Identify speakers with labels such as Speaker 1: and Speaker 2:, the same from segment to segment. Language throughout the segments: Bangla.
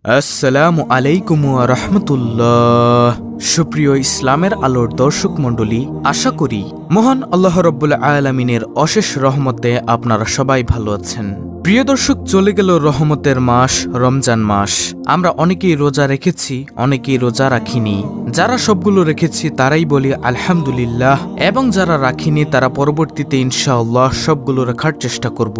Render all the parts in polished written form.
Speaker 1: আসসালামু আলাইকুম ওয়া রাহমাতুল্লাহ। সুপ্রিয় ইসলামের আলোর দর্শক মণ্ডলী, আশা করি মহান আল্লাহ রাব্বুল আলামিনের অশেষ রহমতে আপনারা সবাই ভালো আছেন। প্রিয় দর্শক, চলে গেল রহমতের মাস রমজান মাস। আমরা অনেকেই রোজা রেখেছি, অনেকেই রোজা রাখিনি। যারা সবগুলো রেখেছি তারাই বলি আলহামদুলিল্লাহ, এবং যারা রাখিনি তারা পরবর্তীতে ইনশাআল্লাহ সবগুলো রাখার চেষ্টা করব,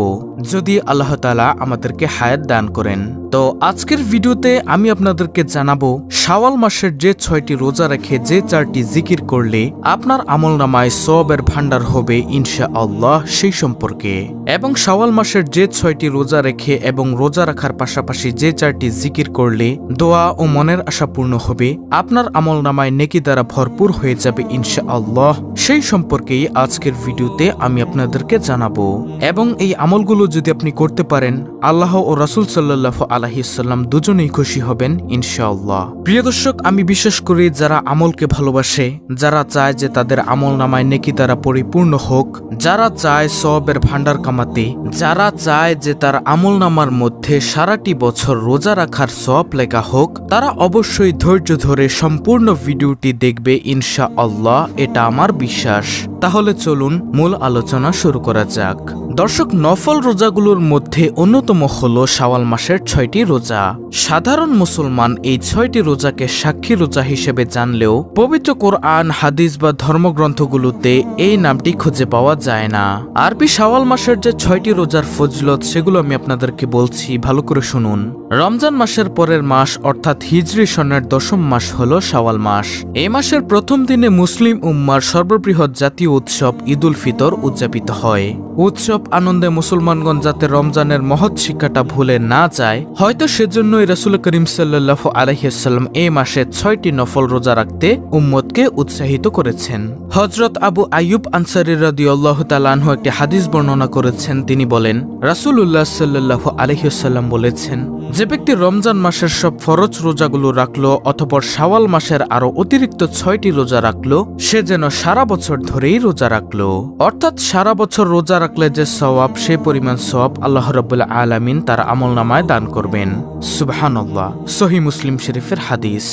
Speaker 1: যদি আল্লাহ তাআলা আমাদেরকে হায়াত দান করেন। তো আজকের ভিডিওতে আমি আপনাদেরকে জানাবো শাওয়াল মাসের যে 6টি রোজা রেখে যে 4টি জিকির করলে আপনার আমলনামায় সওয়াবের ভান্ডার হবে ইনশাআল্লাহ সেই সম্পর্কে, এবং শাওয়াল মাসের যে 6টি রোজা রেখে এবং রোজা রাখার পাশাপাশি যে 4টি জিকির করলে দোয়া ও মনের আশা পূর্ণ হবে, আপনার আমলনামায় নেকি দ্বারা ভরপুর হয়ে যাবে ইনশাআল্লাহ সেই সম্পর্কেই আজকের ভিডিওতে আমি আপনাদেরকে জানাবো। এবং এই আমলগুলো যদি আপনি করতে পারেন, আল্লাহ ও রাসূল সাল্লাল্লাহু আলাইহি ওয়াসাল্লাম দুজনেই খুশি হবেন ইনশাআল্লাহ। প্রিয় দর্শক, আমি বিশ্বাস করি যারা আমলকে ভালোবাসে, যারা চায় যে তাদের আমলনামায় নেকি দ্বারা পরিপূর্ণ হোক, যারা চায় সওয়াবের ভান্ডার কামাতে, যারা চায় যে তার আমলনামার মধ্যে সারাটি বছর রোজা রাখার সওয়াব লেখা হোক, তারা অবশ্যই ধৈর্য ধরে সম্পূর্ণ ভিডিওটি দেখবে ইনশাআল্লাহ, এটা আমার বিশ্বাস। তাহলে চলুন মূল আলোচনা শুরু করা যাক। দর্শক, নফল রোজাগুলোর মধ্যে অন্যতম হল শাওয়াল মাসের 6টি রোজা। সাধারণ মুসলমান এই 6টি রোজাকে সাক্ষী রোজা হিসেবে জানলেও পবিত্র কোরআন, হাদিস বা ধর্মগ্রন্থগুলোতে এই নামটি খুঁজে পাওয়া যায় না। আরবি শাওয়াল মাসের যে 6টি রোজার ফজিলত সেগুলো আমি আপনাদেরকে বলছি, ভালো করে শুনুন। রমজান মাসের পরের মাস অর্থাৎ হিজরি সনের 10ম মাস হল শাওয়াল মাস। এই মাসের প্রথম দিনে মুসলিম উম্মার সর্ববৃহৎ জাতীয় উৎসব ঈদ উল ফিতর উদযাপিত হয়। উৎসব আনন্দে মুসলমানগণ যাতে রমজানের মহৎ শিক্ষাটা ভুলে না যায়, হয়তো সেজন্যই রাসূল করিম সাল্লাল্লাহু আলাইহি ওয়াসাল্লাম এই মাসে 6টি নফল রোজা রাখতে উম্মতকে উৎসাহিত করেছেন। হযরত আবু আইয়ুব আনসারী রাদিয়াল্লাহু তাআলা আনহু একটি হাদিস বর্ণনা করেছেন। তিনি বলেন, রাসূলুল্লাহ সাল্লাল্লাহু আলাইহি ওয়াসাল্লাম বলেছেন, যে ব্যক্তি রমজান মাসের সব ফরজ রোজাগুলো রাখলো অতঃপর শাওয়াল মাসের আরো অতিরিক্ত 6টি রোজা রাখলো, সে যেন সারা বছর ধরেই রোজা রাখলো। অর্থাৎ সারা বছর রোজা রাখলে যে সওয়াব, সেই পরিমাণ সওয়াব আল্লাহ রাব্বুল আলামিন তার আমলনামায় দান করবেন। সুবহানাল্লাহ। সহিহ মুসলিম শরীফের হাদিস।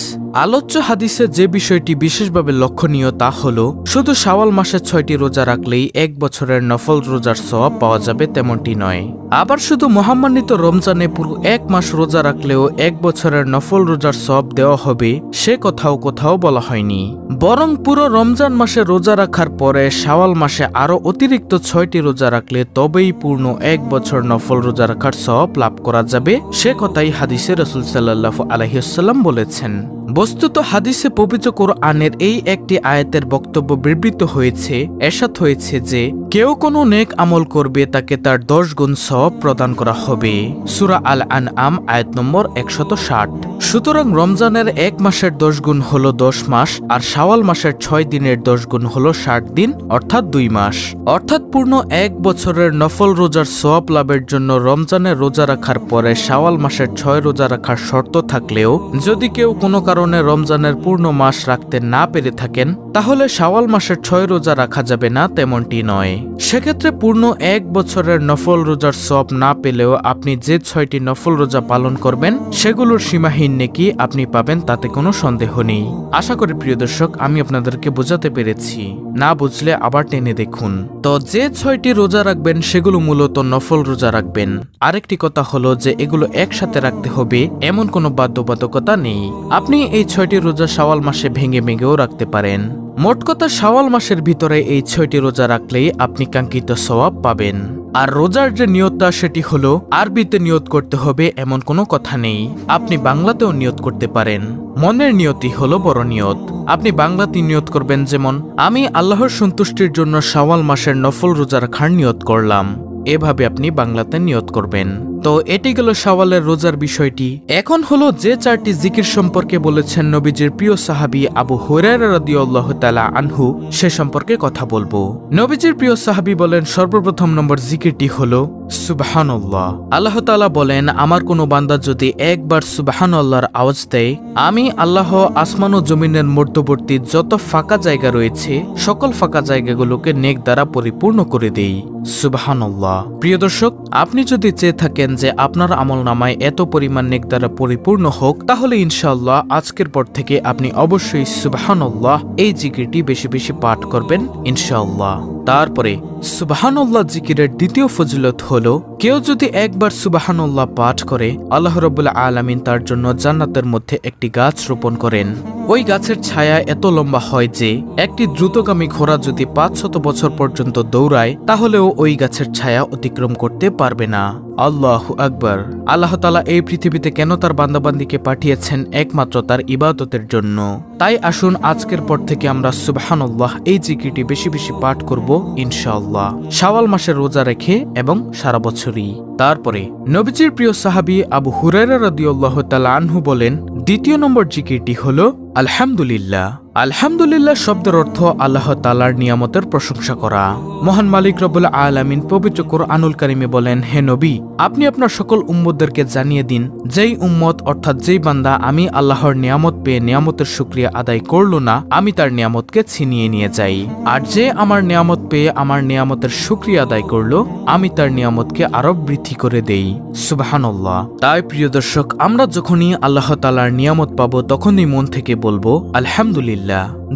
Speaker 1: আলোচ্য হাদিসে যে বিষয়টি বিশেষভাবে লক্ষণীয় তা হল, শুধু শাওয়াল মাসের 6টি রোজা রাখলেই এক বছরের নফল রোজার সওয়াব পাওয়া যাবে তেমনটি নয়। আবার শুধু মহামান্বিত রমজানে পুরো এক মাস রোজা রাখলেও এক বছরের নফল রোজার সওয়াব দেওয়া হবে, সে কথাও কোথাও বলা হয়নি। বরং পুরো রমজান মাসে রোজা রাখার পরে শাওয়াল মাসে আরো অতিরিক্ত 6টি রোজা রাখলে তবেই পূর্ণ এক বছর নফল রোজা রাখার সওয়াব লাভ করা যাবে, সে কথাই হাদিসে রাসূল সাল্লাল্লাহু আলাইহি ওয়াসাল্লাম বলেছেন। বস্তুত হাদিসে পবিত্র কোরআনের এই একটি আয়াতের বক্তব্য বিবৃত হয়েছে, এরশাদ হয়েছে যে কেউ কোনো নেক আমল করবে তাকে তার 10 গুণ সওয়াব প্রদান করা হবে। সূরা আল আনআম আয়াত নম্বর 160। সুতরাং রমজানের এক মাসের 10 গুণ হলো 10 মাস, আর শাওয়াল মাসের 6 দিনের 10 গুণ হলো 60 দিন, অর্থাৎ 2 মাস। অর্থাৎ পূর্ণ এক বছরের নফল রোজার সওয়াব লাভের জন্য রমজানের রোজা রাখার পরে শাওয়াল মাসের 6 রোজা রাখার শর্ত থাকলেও যদি কেউ কোনো কারণে রমজানের পূর্ণ মাস রাখতে না পেরে থাকেন, তাহলে শাওয়াল মাসের 6 রোজা রাখা যাবে না তেমনটি নয়। সেক্ষেত্রে পূর্ণ এক বছরের নফল রোজার সওয়াব না পেলেও আপনি যে 6টি নফল রোজা পালন করবেন সেগুলোর সীমাহীন নেকি আপনি পাবেন, তাতে কোনো সন্দেহ নেই। আশা করি প্রিয় দর্শক আমি আপনাদেরকে বোঝাতে পেরেছি। না বুঝলে আবার টেনে দেখুন। তো যে 6টি রোজা রাখবেন সেগুলো মূলত নফল রোজা রাখবেন। আরেকটি কথা হলো যে এগুলো একসাথে রাখতে হবে এমন কোনো বাধ্যবাধকতা নেই। আপনি এই 6টি রোজা শাওয়াল মাসে ভেঙে ভেঙেও রাখতে পারেন। মোট কথা শাওয়াল মাসের ভিতরে এই 6টি রোজা রাখলেই আপনি কাঙ্ক্ষিত সওয়াব পাবেন। আর রোজার যে নিয়তটা সেটি হলো আরবিতে নিয়ত করতে হবে এমন কোনো কথা নেই। আপনি বাংলাতেও নিয়ত করতে পারেন। মনের নিয়তই হলো বড় নিয়ত। আপনি বাংলাতে নিয়ত করবেন, যেমন আমি আল্লাহর সন্তুষ্টির জন্য শাওয়াল মাসের নফল রোজা রাখার নিয়ত করলাম, এভাবে আপনি বাংলাতে নিয়ত করবেন। তো এটি গেল শাওয়ালের রোজার বিষয়টি। এখন হলো যে 4টি জিকির সম্পর্কে বলেছেন নবীজির প্রিয় সাহাবী আবু হুরায়রা রাদিয়াল্লাহু তাআলা আনহু, সে সম্পর্কে কথা বলবো। নবীজির প্রিয় সাহাবী বলেন, সর্বপ্রথম নম্বর জিকিরটি হলো সুবহানাল্লাহ। আল্লাহ তাআলা বলেন, আমার কোনো বান্দা যদি একবার সুবহানাল্লাহর আওয়াজ দেয়, আমি আল্লাহ আসমান ও জমিনের মধ্যবর্তী যত ফাঁকা জায়গা রয়েছে সকল ফাঁকা জায়গাগুলোকে নেক দ্বারা পরিপূর্ণ করে দেই। সুবহানাল্লাহ। প্রিয় দর্শক, আপনি যদি চেয়ে থাকেন করেন যে আপনার আমলনামায় এত পরিমাণ নেক দ্বারা পরিপূর্ণ হোক, তাহলে ইনশাআল্লাহ আজকের পর থেকে আপনি অবশ্যই সুবহানাল্লাহ এই জিকিরটি বেশি বেশি পাঠ করবেন ইনশাআল্লাহ। তারপরে সুবহানাল্লাহ জিকিরের দ্বিতীয় ফজিলত হলো, কেউ যদি একবার সুবহানাল্লাহ পাঠ করে আল্লাহ রাব্বুল আলামিন তার জন্য জান্নাতের মধ্যে একটি গাছ রোপণ করেন। ওই গাছের ছায়া এত লম্বা হয় যে একটি দ্রুতগামী ঘোড়া যদি 500 বছর পর্যন্ত দৌড়ায় তাহলেও ওই গাছের ছায়া অতিক্রম করতে পারবে না। আল্লাহু আকবার। আল্লাহ তাআলা এই পৃথিবীতে কেন তার বান্দাবান্দিকে পাঠিয়েছেন? একমাত্র তার ইবাদতের জন্য। তাই আসুন আজকের পর থেকে আমরা সুবহানাল্লাহ এই জিকিরটি বেশি বেশি পাঠ করব ইনশাআল্লাহ, শাওয়াল মাসের রোজা রেখে এবং সারা বছরই। তারপরে নবীজির প্রিয় সাহাবী আবু হুরায়রা রাদিয়াল্লাহু তাআলা আনহু বলেন, দ্বিতীয় নম্বর জিকিরটি হলো আলহামদুলিল্লাহ। আলহামদুলিল্লাহ শব্দের অর্থ আল্লাহ তাআলার নিয়ামতের প্রশংসা করা। মহান মালিক রব্বুল আলামিন পবিত্র কুরআনুল কারীমে বলেন, হে নবী, আপনি আপনার সকল উম্মতদেরকে জানিয়ে দিন, যেই উম্মত অর্থাৎ যেই বান্দা আমি আল্লাহর নিয়ামত পেয়ে নিয়ামতের শুকরিয়া আদায় করল না, আমি তার নিয়ামতকে ছিনিয়ে নিয়ে যাই। আর যে আমার নিয়ামত পেয়ে আমার নিয়ামতের শুকরিয়া আদায় করল, আমি তার নিয়ামতকে আরো বৃদ্ধি করে দেই। সুবহানাল্লাহ। তাই প্রিয় দর্শক, আমরা যখনই আল্লাহ তাআলার নিয়ামত পাবো তখনই মন থেকে বলবো আলহামদুলিল্লাহ।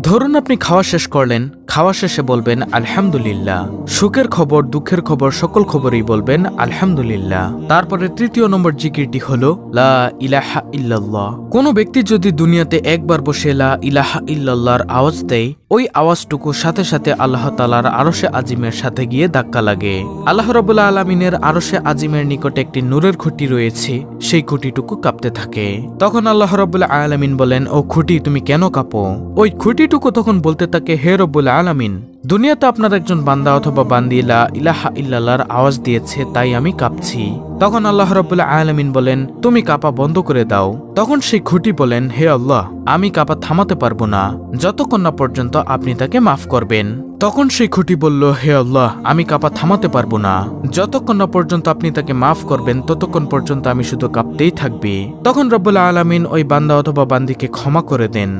Speaker 1: ধরুন আপনি খাওয়া শেষ করলেন, খাওয়া শেষে বলবেন আলহামদুলিল্লাহ। সুখের খবর, দুঃখের খবর, সকল খবরই বলবেন আলহামদুলিল্লাহ। তারপরে তৃতীয় নম্বর জিকিরটি হলো লা ইলাহা ইল্লাল্লাহ। কোনো ব্যক্তি যদি দুনিয়াতে একবার বসে লা ইলাহা ইল্লাল্লাহর আওয়াজ দেয়, ওই আওয়াজটুকু সাথে সাথে আল্লাহ তাআলার আরশে আজিমের সাথে গিয়ে ধাক্কা লাগে। আল্লাহ রাব্বুল আলামিনের আরশে আজিমের নিকটে একটি নূরের খুঁটি রয়েছে, সেই খুঁটিটুকু কাঁপতে থাকে। তখন আল্লাহ রাব্বুল আলামিন বলেন, ও খুঁটি তুমি কেন কাঁপো? ওই খুঁটিটুকু তখন বলতে থাকে, হে রব্বুল আলামিন, দুনিয়াতে আপনার একজন বান্দা অথবা বান্দি লা ইলাহা ইল্লাল্লাহর আওয়াজ দিয়েছে, তাই আমি কাঁপছি। তখন আল্লাহ রাব্বুল আলামিন বলেন, তুমি কাঁপা বন্ধ করে দাও। তখন সেই খুঁটি বলেন, হে আল্লাহ, আমি কাঁপা থামাতে পারবো না যতক্ষণ না পর্যন্ত আপনি তাকে মাফ করবেন। তখন সেই খুঁটি বলল, হে আল্লাহ, আমি কাঁপা থামাতে পারবো না যতক্ষণ না পর্যন্ত আপনি তাকে মাফ করবেন, ততক্ষণ পর্যন্ত আমি শুধু কাঁপতেই থাকবি। তখন রব্বুল আলামিন ওই বান্দা অথবা বান্দিকে ক্ষমা করে দেন।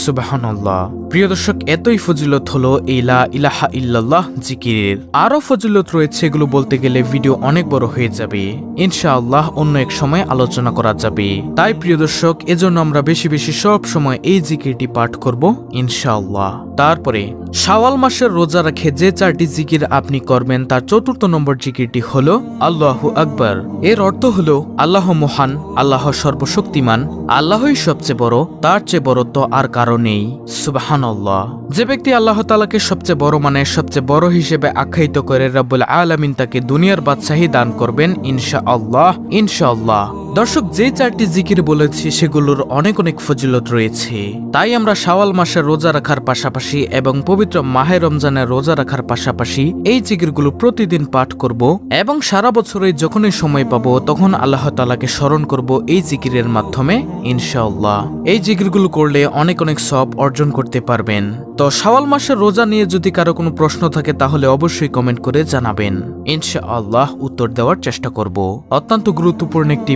Speaker 1: সুবহানাল্লাহ। প্রিয় দর্শক, এতই ফজিলত হলো এই লা ইলাহা ইল্লাল্লাহ জিকিরের। আরো ফজিলত রয়েছে, এগুলো বলতে গেলে ভিডিও অনেক বড় হয়ে যাবে। ইনশাআল্লাহ অন্য এক সময় আলোচনা করা যাবে। তাই প্রিয় দর্শক, এজন্য আমরা বেশি বেশি সব সময় এই জিকিরটি পাঠ করব ইনশাআল্লাহ। তারপরে শাওয়াল মাসের রোজা রেখে যে 4টি জিকির আপনি করবেন, তার 4র্থ নম্বর জিকিরটি হলো আল্লাহু আকবার। এর অর্থ হলো আল্লাহ মহান, আল্লাহ সর্বশক্তিমান, আল্লাহই সবচেয়ে বড়, তার চেয়ে বড় তো আর কারো নেই। সুবহানাল্লাহ। যে ব্যক্তি আল্লাহ তাআলাকে সবচেয়ে বড় মানে সবচেয়ে বড় হিসেবে আখ্যায়িত করে, রব্বুল আলামিন তাকে দুনিয়ার বাদশাহী দান করবেন ইনশাআল্লাহ। ইনশাআল্লাহ। দর্শক, যে 4টি জিকির বলেছি সেগুলোর অনেক অনেক ফজিলত রয়েছে। তাই আমরা শাওয়াল মাসের রোজা রাখার পাশাপাশি এবং পবিত্র মাহে রমজানের রোজা রাখার পাশাপাশি এই জিকিরগুলো প্রতিদিন পাঠ করব এবং সারা বছরে যখনই সময় পাবো তখন আল্লাহ তাআলাকে স্মরণ করব এই জিকিরের মাধ্যমে ইনশাআল্লাহ। এই জিকিরগুলো করলে অনেক অনেক সওয়াব অর্জন করতে পারবেন। তো শাওয়াল মাসের রোজা নিয়ে যদি কারো কোনো প্রশ্ন থাকে তাহলে অবশ্যই কমেন্ট করে জানাবেন, ইনশাআল্লাহ উত্তর দেওয়ার চেষ্টা করব। অত্যন্ত গুরুত্বপূর্ণ একটি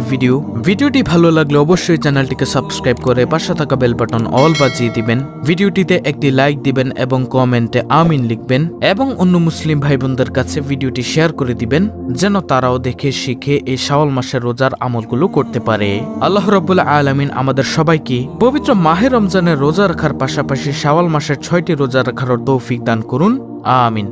Speaker 1: ভিডিওটি ভালো লাগলে অবশ্যই চ্যানেলটিকে সাবস্ক্রাইব করে পাশে থাকা বেল বাটন অল বাজিয়ে দিবেন। ভিডিওটিতে একটি লাইক দিবেন এবং কমেন্টে আমিন লিখবেন এবং অন্য মুসলিম ভাই বোনদের কাছে ভিডিওটি শেয়ার করে দিবেন, যেন তারাও দেখে শিখে এই শাওয়াল মাসের রোজার আমলগুলো করতে পারে। আল্লাহ রাব্বুল আলামিন আমাদের সবাইকে পবিত্র মাহে রমজানের রোজা রাখার পাশাপাশি শাওয়াল মাসের 6টি রোজা রাখার তৌফিক দান করুন। আমিন।